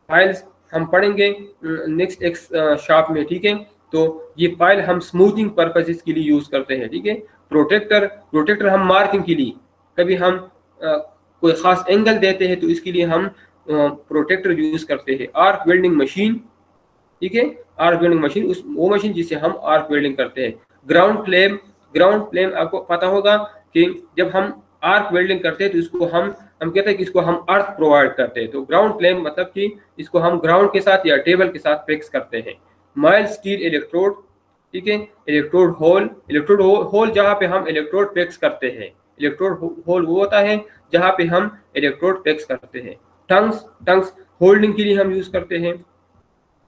files हम पढ़ेंगे नेक्स्ट एक शॉप में। ठीक है, तो ये फाइल हम स्मूथिंग पर्पसेस के लिए यूज करते हैं। ठीक है, प्रोटेक्टर हम मार्किंग के लिए, कभी हम कोई खास एंगल देते हैं तो इसके लिए हम प्रोटेक्टर यूज करते हैं। आर्क वेल्डिंग मशीन, ठीक है, आर्क वेल्डिंग मशीन वो मशीन जिससे हम आर्क वेल्डिंग करते हैं। ग्राउंड फ्लेम आपको पता होगा कि जब हम आर्क वेल्डिंग करते हैं तो इसको हम कहते हैं कि इसको हम अर्थ प्रोवाइड करते हैं। तो ग्राउंड फ्लेम मतलब कि इसको हम ग्राउंड के साथ या टेबल के साथ फिक्स करते हैं। माइल्ड स्टील इलेक्ट्रोड, ठीक है, इलेक्ट्रोड होल जहां पे हम इलेक्ट्रोड फिक्स करते हैं। इलेक्ट्रोड होल वो होता है जहां पे हम इलेक्ट्रोड फिक्स करते हैं। टंग्स होल्डिंग के लिए हम यूज करते हैं।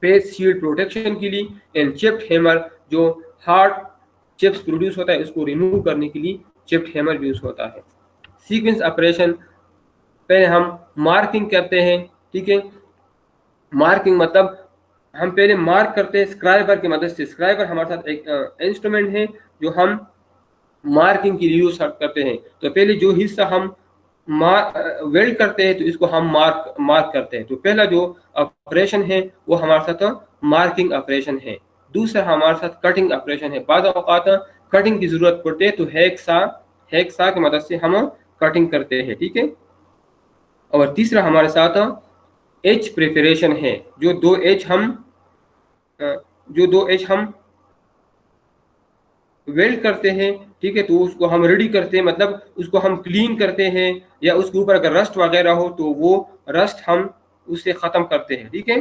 फेस शील्ड प्रोटेक्शन के लिए। एंड चिप्ड हैमर, जो हार्ड चिप्स प्रोड्यूस होता है उसको रिमूव करने के लिए चिप्ड हैमर यूज होता है। सीक्वेंस ऑपरेशन, पहले हम मार्किंग करते हैं। ठीक है, मार्किंग मतलब हम पहले मार्क करते हैं स्क्राइबर की मदद से। स्क्राइबर हमारे साथ एक इंस्ट्रूमेंट है जो हम मार्किंग के लिए यूज करते हैं। तो पहले जो हिस्सा हम वेल्ड करते हैं तो इसको हम मार्क करते हैं। तो पहला जो ऑपरेशन है वो हमारे साथ मार्किंग ऑपरेशन है। दूसरा हमारे साथ कटिंग ऑपरेशन है। बाज़ औक़ात कटिंग की ज़रूरत पड़ती है तो हैकसा की मदद से हम कटिंग करते हैं, ठीक है। और तीसरा हमारे साथ एज प्रिपरेशन है। जो दो एज हम जो दो एज हम वेल्ड करते हैं, ठीक है, तो उसको हम रेडी करते हैं, मतलब उसको हम क्लीन करते हैं, या उसके ऊपर अगर रस्ट वगैरह हो तो वो रस्ट हम उससे ख़त्म करते हैं, ठीक है।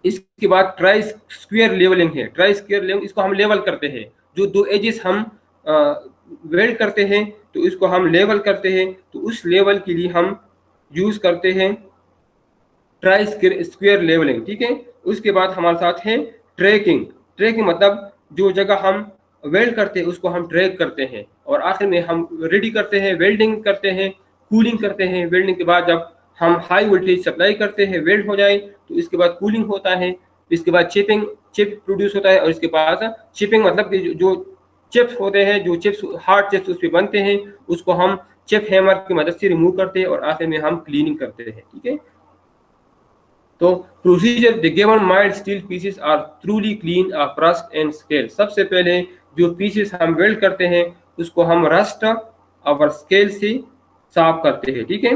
इसके बाद ट्राई स्क्वायर लेवलिंग है। ट्राई स्क्वायर लेवलिंग, इसको हम लेवल करते हैं। जो दो एजेस हम वेल्ड करते हैं तो इसको हम लेवल करते हैं, तो उस लेवल के लिए हम यूज़ करते हैं ट्राई स्क्वायर लेवलिंग, ठीक है। उसके बाद हमारे साथ है ट्रैकिंग। ट्रैकिंग मतलब जो जगह हम वेल्ड करते हैं उसको हम ट्रैक करते हैं, और आखिर में हम रेडी करते हैं, वेल्डिंग करते हैं, कूलिंग करते हैं। वेल्डिंग के बाद जब हम हाई वोल्टेज सप्लाई करते हैं, वेल्ड हो जाए, तो इसके बाद कूलिंग होता है, इसके बाद चिप प्रोड्यूस होता है, और इसके बाद चिपिंग मतलब कि जो चिप्स होते हैं, जो चिप्स हार्ड चिप्स उस पर बनते हैं, उसको हम चिप हैमर की मदद से रिमूव करते हैं, और आखिर में हम क्लीनिंग करते हैं, ठीक है। तो procedure the given mild steel pieces are truly clean of rust and scale. सबसे पहले जो पीसेस हम वेल्ड करते हैं उसको हम रस्ट और स्केल से साफ करते हैं, ठीक है।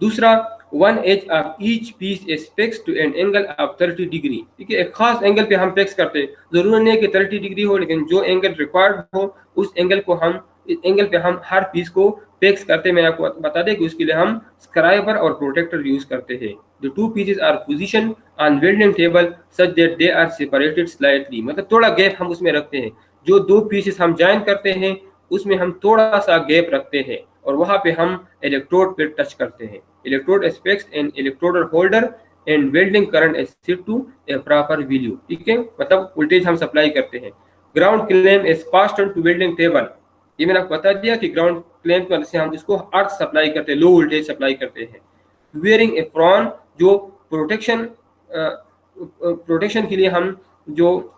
दूसरा, one edge of each piece is fixed to an angle of 30 degree, ठीक है। एक खास एंगल पे हम फिक्स करते हैं, जरूरी नहीं है कि 30 डिग्री हो, लेकिन जो एंगल रिक्वायर्ड हो उस एंगल को हम इस एंगल पे हम हर पीस को फिक्स करते हैं। मैं आपको बता दें कि उसके लिए हम स्क्राइबर और प्रोटेक्टर यूज करते हैं। The two pieces are position on welding table such that they are separated slightly, मतलब थोड़ा गैप हम उसमें रखते हैं। जो दो पीसेस हम जॉइन करते हैं उसमें हम थोड़ा सा गैप रखते हैं, और वहां पे हम इलेक्ट्रोड पे टच करते हैं। Electrode is fixed in electrode holder and welding current is set to a proper value, ठीक है, मतलब वोल्टेज हम सप्लाई करते हैं। Ground claim is passed on to welding table। ये मैंने आपको बता दिया कि ग्राउंड क्लेम की वजह से हम इसको अर्थ सप्लाई करते हैं, लो वोल्टेज सप्लाई करते हैं। वेयरिंग एप्रॉन, जो प्रोटेक्शन के लिए हम जो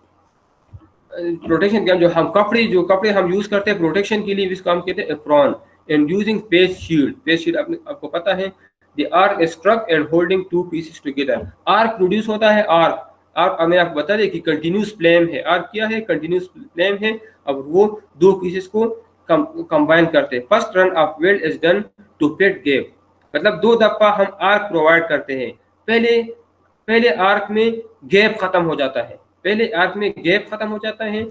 जो कपड़े हम यूज करते हैं प्रोटेक्शन के लिए, इसको हम कहते हैं apron. And using face shield. Face shield आपको पता है, the arc struck and holding two pieces together. Arc produce होता है, आर्क मैं आपको बता दें कि कंटिन्यूस फ्लेम है। आर्क क्या है? कंटिन्यूस फ्लेम है। अब वो दो पीसेस को कंबाइन करते हैं। First run of weld is done to fit gap, मतलब दो दफा हम आर्क प्रोवाइड करते हैं। पहले आर्क में गैप खत्म हो जाता है,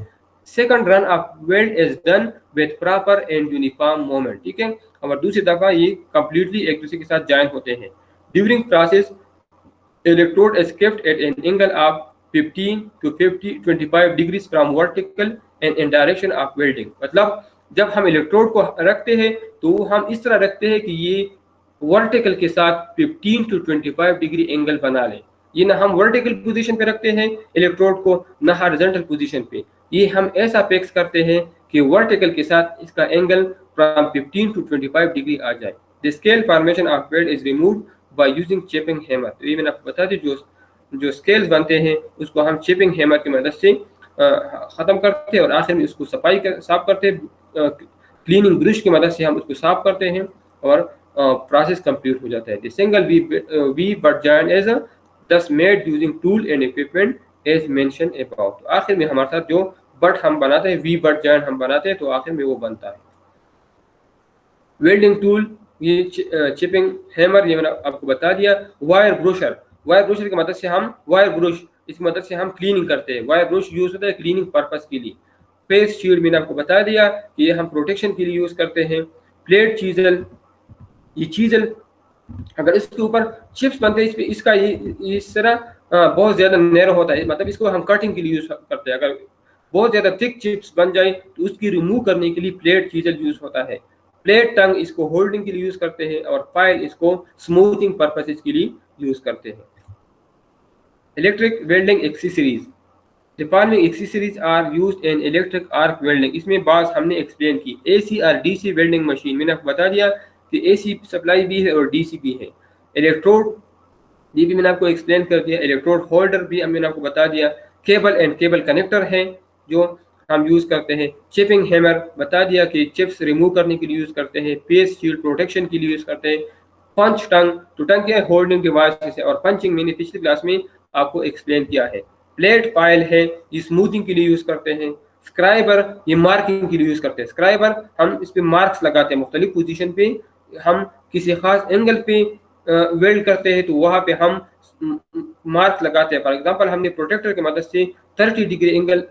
second run of weld is done with proper and uniform moment, ठीक है। और दूसरी दफा ये कंप्लीटली एक दूसरे के साथ जॉइन होते हैं। During process electrode is kept at N angle of 15 to 25 degrees from vertical and in direction of welding, मतलब जब हम इलेक्ट्रोड को रखते हैं तो हम इस तरह रखते हैं कि ये वर्टिकल के साथ 15 to 25 डिग्री एंगल बना लें। ये ना हम वर्टिकल पोजीशन पे रखते हैं इलेक्ट्रोड को, ना हॉरिजॉन्टल पोजीशन पे। ये हम ऐसा फिक्स करते हैं कि वर्टिकल के साथ इसका एंगल फ्रॉम 15 to 25 डिग्री आ जाए। The scale formation of weld is removed by using chipping hammer. तो ये मैंने आपको बता दी, जो स्केल्स बनते हैं उसको हम चिपिंग हैमर की मदद से ख़त्म करते हैं, और आखिर में उसको साफ करते हैं। क्लीनिंग ब्रश की मदद से हम उसको साफ करते हैं, और प्रोसेस कंप्लीट हो जाता है। The single V butt joint is thus made using tool and equipment as mentioned above। तो आखिर में हमारे साथ जो बट हम बनाते हैं, वी बट जॉइंट हम बनाते हैं, तो आखिर में वो बनता है। वेल्डिंग टूल, ये चिपिंग हैमर, ये मैंने आपको बता दिया। वायर ब्रोशर की मदद से हम इसकी मदद से हम क्लीनिंग करते हैं। वायर ब्रश यूज होता है क्लीनिंग पर्पस के लिए। फेस शील्ड मैंने आपको बता दिया कि ये हम प्रोटेक्शन के लिए यूज करते हैं। प्लेट चीजल, ये चीजल अगर इसके ऊपर चिप्स बनते हैं, इसका ये इस तरह बहुत ज्यादा नैरो होता है, मतलब इसको हम कटिंग के लिए यूज करते हैं। अगर बहुत ज्यादा थिक चिप्स बन जाए तो उसकी रिमूव करने के लिए प्लेट चीजल यूज होता है। प्लेट टंग इसको होल्डिंग के लिए यूज करते हैं, और फाइल इसको स्मूथिंग पर्पसेस के लिए यूज करते हैं। Electric welding accessories, the following accessories are used in electric arc welding. इसमें बात हमने एक्सप्लेन की। एसी और डीसी वेल्डिंग मशीन, मैंने आपको बता दिया कि एसी सप्लाई भी है और डीसी भी है। इलेक्ट्रोड, ये भी मैंने आपको एक्सप्लेन कर दिया। इलेक्ट्रोड होल्डर भी मैंने आपको बता दिया। केबल एंड केबल कनेक्टर हैं जो हम यूज करते हैं। चिपिंग हैमर बता दिया कि चिप्स रिमूव करने के लिए यूज करते हैं। फेस शील्ड प्रोटेक्शन के लिए यूज करते हैं। पंच टंग, तो टंग क्या है? होल्डिंग डिवाइस है, और पंचिंग मैंने पिछली क्लास में आपको एक्सप्लेन किया है। प्लेट फाइल है, ये स्मूथिंग के लिए यूज़ करते हैं। स्क्राइबर ये मार्किंग के लिए यूज़ करते हैं। स्क्राइबर हम इस पे मार्क्स लगाते हैं, मुख्तलिफ पोजीशन पे हम किसी खास एंगल पे वेल्ड करते हैं तो वहाँ पे हम मार्क लगाते हैं। फॉर एग्जांपल हमने प्रोटेक्टर की मदद से 30 डिग्री एंगल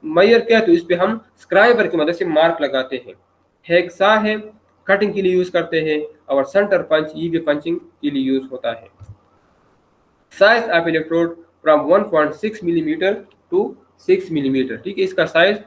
मेजर किया तो इस पे हम स्क्राइबर की मदद से मार्क लगाते हैं। हेक्सा है, कटिंग के लिए यूज़ करते हैं, और सेंटर पंच ये भी पंचिंग के लिए यूज़ होता है। Size of electrode from 1.6 millimetre to 6 millimetre, ठीक है, इसका साइज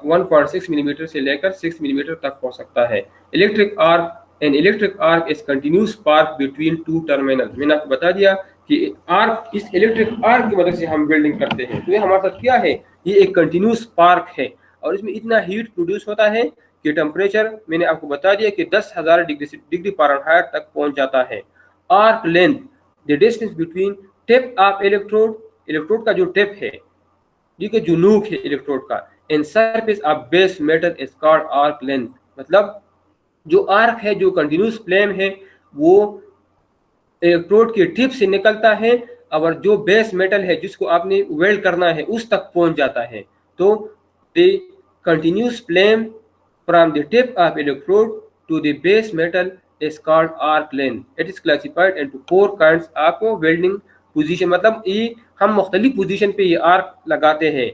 1.6 मिलीमीटर से लेकर 6 मिलीमीटर तक हो सकता है। Electric arc, N electric arc is continuous spark between two terminal. मैंने आपको बता दिया कि आर्क, इस इलेक्ट्रिक आर्क की मदद से हम वेल्डिंग करते हैं। तो ये हमारे साथ क्या है, ये एक कंटिन्यूस स्पार्क है और इसमें इतना हीट प्रोड्यूस होता है कि टेम्परेचर मैंने आपको बता दिया कि 10,000 डिग्री फ़ारेनहाइट तक पहुंच जाता है। Arc length, the distance between tip of electrode, electrode का जो टिप है, ठीक है, जो नूक है इलेक्ट्रोड का, and surface of base metal is called arc length. मतलब जो आर्क है, जो कंटिन्यूस फ्लेम है, वो इलेक्ट्रोड के टिप से निकलता है और जो बेस मेटल है जिसको आपने वेल्ड करना है उस तक पहुंच जाता है। तो the continuous flame from the tip of electrode to the base metal is called arc length. It is classified into 4 kinds of welding position. मतलब ये हम मुख्तलिफ पोजीशन पे ये आर्क लगाते हैं।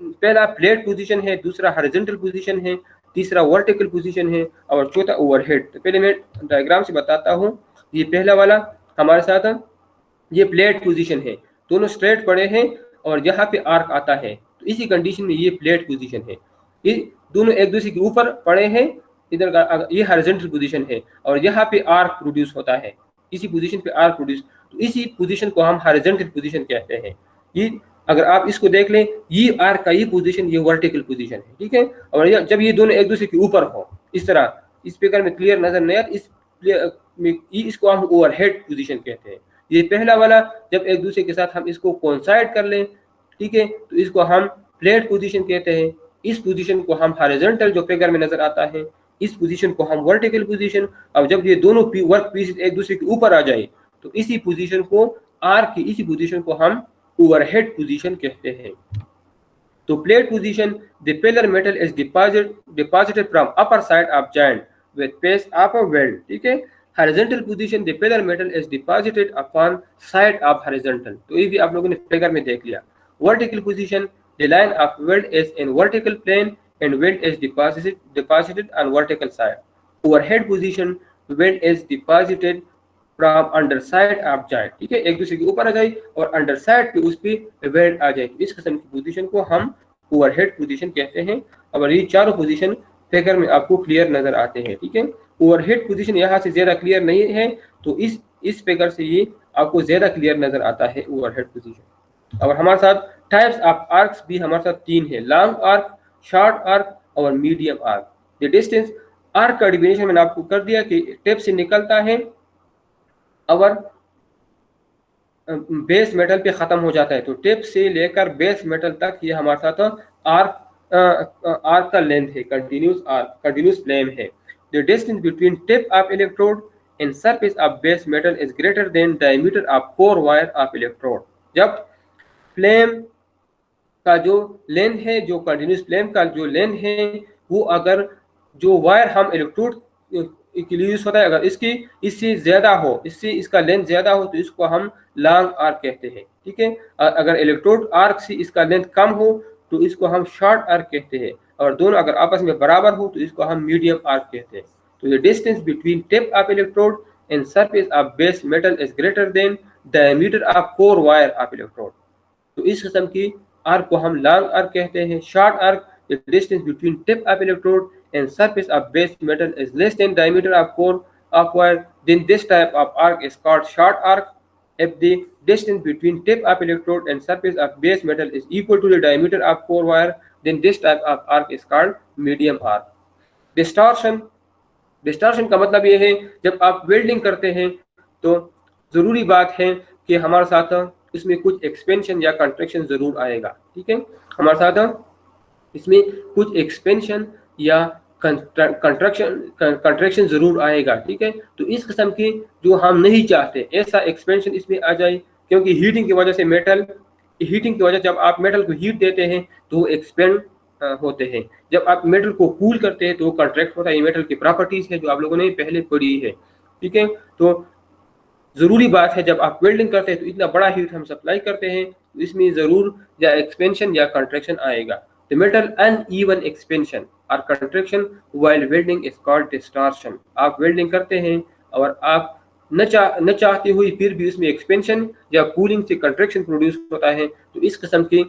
पहला प्लेट पोजीशन है, दूसरा हॉरिजॉन्टल पोजीशन है, तीसरा वर्टिकल पोजीशन है और चौथा ओवरहेड। तो पहले मैं डायग्राम से बताता हूँ। ये पहला वाला हमारे साथ ये प्लेट पोजीशन है, दोनों स्ट्रेट पड़े हैं और यहाँ पे आर्क आता है, तो इसी कंडीशन में ये प्लेट पोजीशन है। ये दोनों एक दूसरे के ऊपर पड़े हैं, इधर का ये हॉरिजॉन्टल पोजीशन है और यहाँ पे आर्क प्रोड्यूस होता है, इसी पोजीशन पे आर्क प्रोड्यूस, तो इसी पोजीशन को हम हॉरिजॉन्टल पोजीशन कहते हैं। ये अगर आप इसको देख लें, ये आर्क का ये पोजीशन, ये वर्टिकल पोजीशन है, ठीक है। और जब ये दोनों एक दूसरे के ऊपर हो इस तरह, इस फिगर में क्लियर नजर नहीं आता, इसको हम ओवरहेड पोजीशन कहते हैं। ये पहला वाला जब एक दूसरे के साथ हम इसको कोइंसाइड कर लें, ठीक है, तो इसको हम प्लेट पोजीशन कहते हैं। इस पोजीशन को हम हॉरिजॉन्टल, जो फिगर में नजर आता है, इस पोजीशन को हम वर्टिकल पोजीशन। अब जब ये दोनों वर्क पीस एक दूसरे के ऊपर आ जाए तो इसी पोजीशन को, आर्क की इसी पोजीशन को हम ओवरहेड पोजीशन कहते हैं। तो plate position, the pillar metal is deposited from upper side of joint with face of a weld, ठीक है। Horizontal position, the pillar metal is deposited upon side of horizontal, तो ये भी आप लोगों ने फिगर में देख लिया। Vertical position, the line of weld is in vertical plane and weld is deposited on vertical side. Overhead position, weld is deposited from underside of joint, ठीक है, एक दूसरे के ऊपर आ जाए और अंडरसाइड पे उस पे वेल्ड आ जाए। इस किस्म की पोजीशन को हम ओवरहेड पोजीशन कहते हैं। और ये चारों पोजीशन फिगर में आपको क्लियर नजर आते हैं, ठीक है। ओवरहेड पोजीशन यहाँ से ज्यादा क्लियर नहीं है, तो इस फिगर से ये आपको ज्यादा क्लियर नजर आता है ओवरहेड पोजीशन। और हमारे साथ टाइप्स ऑफ आर्क्स भी हमारे साथ 3 है, लॉन्ग आर्क, शॉर्ट आर्क और medium arc. The distance, arc का डिफिनेशन मैंने आपको कर दिया कि टिप से निकलता है और बेस मेटल पे खत्म हो जाता है, तो टिप से लेकर बेस मेटल तक ये हमारे साथ आर्क का लेंथ है, कंटिन्यूस आर्क, कंटिन्यूस फ्लेम है। The distance between tip of electrode and surface of base metal is greater then diameter of core wire of electrode. जब फ्लेम का जो लेंथ है, जो कंटिन्यूस फ्लेम का जो लेंथ है, वो अगर जो वायर हम इलेक्ट्रोड के लिए यूज होता है, अगर इससे ज्यादा हो, इससे इसका लेंथ ज्यादा हो, तो इसको हम लॉन्ग आर्क कहते हैं, ठीक है। अगर इलेक्ट्रोड आर्क से इसका लेंथ कम हो तो इसको हम शॉर्ट आर्क कहते हैं, और दोनों अगर आपस में बराबर हो तो इसको हम मीडियम आर्क कहते हैं। तो the distance between tip of electrode and surface of base metal is greater then diameter of core wire of electrode. तो इस किस्म की आर्क को हम लॉन्ग आर्क कहते हैं। Short arc, the distance between tip of electrode and surface of base metal is less than diameter of core of wire, then this type of arc is called short arc. If the distance between tip of electrode and surface of base metal is equal to the diameter of core wire, then this type of arc is called medium arc. Distortion, distortion का मतलब ये है जब आप welding करते हैं तो जरूरी बात है कि हमारे साथ इसमें कुछ एक्सपेंशन या कंट्रैक्शन जरूर आएगा, ठीक है। हमारे साथ इसमें कुछ एक्सपेंशन या कंट्रैक्शन जरूर आएगा, ठीक है। तो इस किस्म की जो हम नहीं चाहते ऐसा एक्सपेंशन इसमें आ जाए, क्योंकि हीटिंग की वजह से मेटल हीटिंग की वजह, जब आप मेटल को हीट देते हैं तो वो एक्सपेंड होते हैं, जब आप मेटल को कूल करते हैं तो वो कंट्रैक्ट होता है। ये मेटल की प्रॉपर्टीज है जो आप लोगों ने पहले पढ़ी है, ठीक है। तो ज़रूरी बात है, जब आप वेल्डिंग करते हैं तो इतना बड़ा हीट हम सप्लाई करते हैं तो इसमें ज़रूर या एक्सपेंशन या कंट्रैक्शन आएगा। द मेटल अनइवन एक्सपेंशन और contraction while welding is called distortion. आप वेल्डिंग करते हैं और आप न चाहते हुए फिर भी उसमें एक्सपेंशन या कूलिंग से कंट्रैक्शन प्रोड्यूस होता है, तो इस किस्म की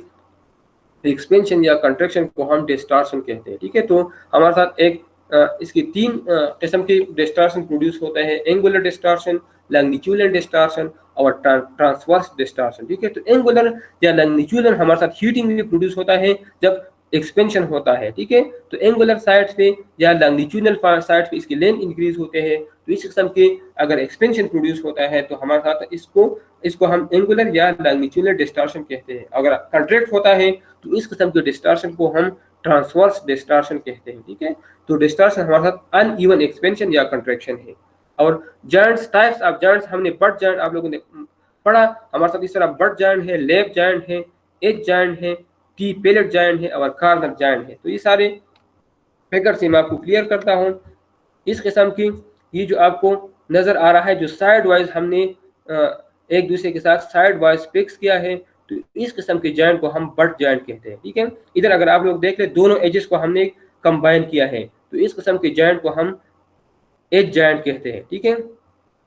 एक्सपेंशन या कंट्रैक्शन को हम डिस्टॉर्शन कहते हैं, ठीक है। तो हमारे साथ इसकी तीन किस्म के डिस्टॉर्शन प्रोड्यूस होते हैं: एंगुलर डिस्टॉर्शन, लॉन्गिट्यूडनल डिस्टॉर्शन और ट्रांसवर्स डिस्टॉर्शन, ठीक है। तो एंगुलर या लॉन्गिट्यूडनल हमारे साथ हीटिंग में प्रोड्यूस होता है जब एक्सपेंशन होता है, ठीक है। तो एंगुलर साइड पे या लॉन्गिट्यूडनल साइड पे इसके लेंथ इंक्रीज होते हैं, तो इस किस्म के अगर एक्सपेंशन प्रोड्यूस होता है तो हमारे साथ इसको इसको हम एंगुलर या लॉन्गिट्यूडनल डिस्टॉर्शन कहते हैं। अगर कंट्रैक्ट होता है तो इस किस्म के डिस्टॉर्शन को हम ट्रांसवर्स डिस्टॉर्शन कहते हैं, ठीक है। तो डिस्टॉर्शन हमारे साथ अनइवन एक्सपेंशन या कंट्रैक्शन है। और जॉइंट्स, टाइप्स ऑफ जॉइंट्स, हमने बट जॉइंट आप लोगों ने पढ़ा। हमारे साथ इस तरह बट जॉइंट है, लैप जॉइंट है, एज जॉइंट है, टी पेलेट जॉइंट है और कॉर्नर जॉइंट है। तो ये सारे फिगर से मैं आपको क्लियर करता हूँ। इस किस्म की ये जो आपको नज़र आ रहा है, जो साइड वाइज हमने एक दूसरे के साथ साइड वाइज फिक्स किया है, तो इस किस्म के जॉइंट को हम बट जॉइंट कहते हैं, ठीक है। इधर अगर आप लोग देख ले, दोनों एजेस को हमने कंबाइन किया है, तो इस किस्म के जॉइंट को हम एज जॉइंट कहते हैं, ठीक है।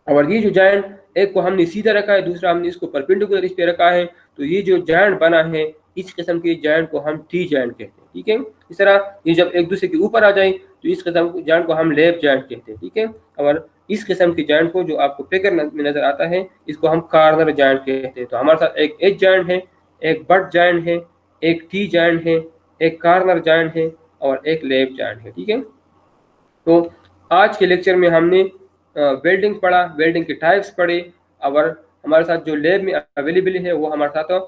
और ये जो जॉइंट, एक को हमने सीधा रखा है, दूसरा हमने इसको परपेंडिकुलर इस पे रखा है, तो ये जो जॉइंट बना है इस किस्म के जॉइंट को हम टी जॉइंट कहते हैं, ठीक है। इस तरह ये जब एक दूसरे के ऊपर आ जाए तो इस किस्म के जॉइंट को हम लैप जॉइंट कहते हैं, ठीक है। और इस किस्म के जॉइंट को जो आपको फिगर में नजर आता है इसको हम कॉर्नर जॉइंट कहते हैं। तो हमारे साथ एक एज जॉइंट है, एक बट जॉइंट है, एक टी जॉइंट है, एक कॉर्नर जॉइंट है और एक लैप जॉइंट है, ठीक है। तो आज के लेक्चर में हमने वेल्डिंग पढ़ा, वेल्डिंग के टाइप्स पढ़े, और हमारे साथ जो लैब में अवेलेबल है वो हमारे साथ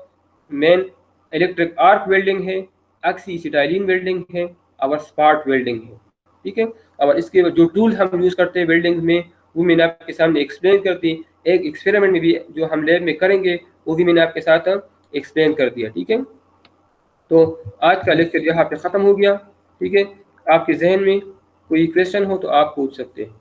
मेन इलेक्ट्रिक आर्क वेल्डिंग है, ऑक्सीसिटाइलिन वेल्डिंग है और स्पार्क वेल्डिंग है, ठीक है। और इसके जो टूल हम यूज़ करते हैं वेल्डिंग में वो मैंने आपके सामने एक्सप्लेन कर दी। एक एक्सपेरिमेंट में भी जो हम लैब में करेंगे वो भी मैंने आपके साथ एक्सप्लेन कर दिया, ठीक है। तो आज का लेक्चर यहाँ पे ख़त्म हो गया, ठीक है। आपके जहन में कोई क्वेश्चन हो तो आप पूछ सकते हैं।